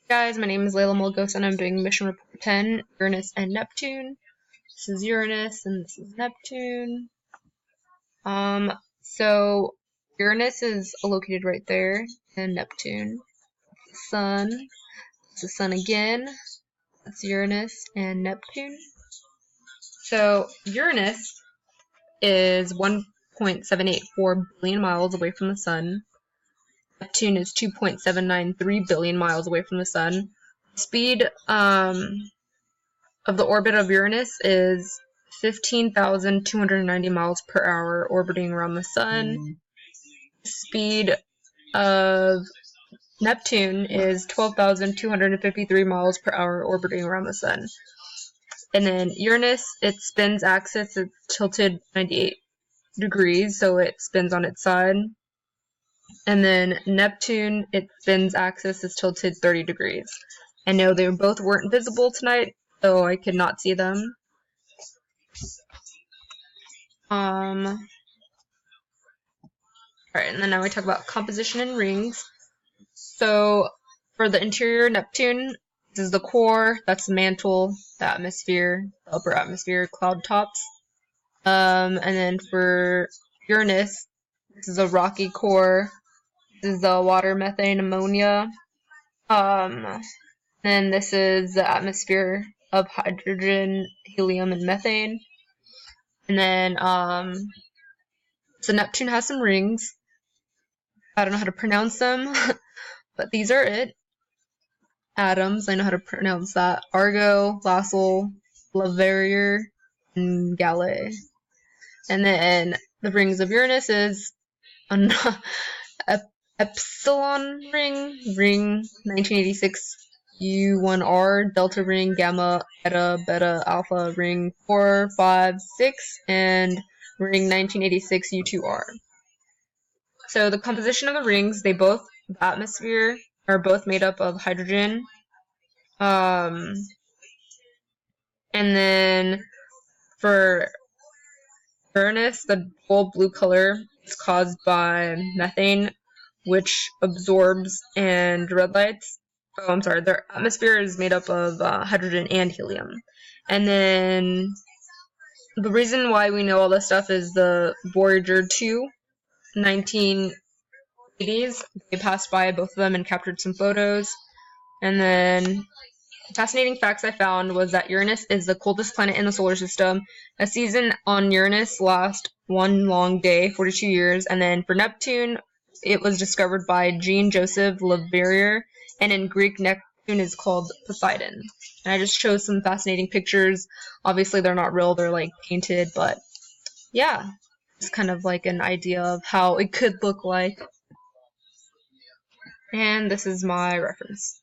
Guys, my name is Layla Mulgos and I'm doing Mission Report 10, Uranus and Neptune. This is Uranus and this is Neptune. So Uranus is located right there, and Neptune. The Sun. It's the Sun again. That's Uranus and Neptune. So Uranus is 1.784 billion miles away from the Sun. Neptune is 2.793 billion miles away from the Sun. Speed of the orbit of Uranus is 15,290 miles per hour orbiting around the Sun. Speed of Neptune is 12,253 miles per hour orbiting around the Sun. And then Uranus, its spin's axis is tilted 98 degrees, so it spins on its side. And then Neptune, its spin's axis is tilted 30 degrees. I know they both weren't visible tonight, so I could not see them. Alright, and then now we talk about composition and rings. So, for the interior Neptune, this is the core, that's the mantle, the atmosphere, the upper atmosphere, cloud tops. And then for Uranus, this is a rocky core, this is the water, methane, ammonia. And this is the atmosphere of hydrogen, helium, and methane. And then, so Neptune has some rings. I don't know how to pronounce them, but these are it. Atoms, I know how to pronounce that. Argo, Lassel, Leverrier, and Galilei. And then the rings of Uranus is an epsilon ring 1986 U1R, delta ring, gamma, eta, beta, alpha, ring 4, 5, 6, and ring 1986 U2R. So the composition of the rings, the atmosphere are both made up of hydrogen. And then for Uranus, the bold blue color is caused by methane, which absorbs and red lights. Oh, I'm sorry, their atmosphere is made up of hydrogen and helium. And then the reason why we know all this stuff is the Voyager 2, 1980s. They passed by both of them and captured some photos. And then fascinating facts I found was that Uranus is the coldest planet in the solar system. A season on Uranus lasts one long day, 42 years. And then for Neptune, it was discovered by Jean-Joseph Leverrier, and in Greek, Neptune is called Poseidon. And I just chose some fascinating pictures. Obviously, they're not real, they're like painted, but yeah, it's kind of like an idea of how it could look like. And this is my reference.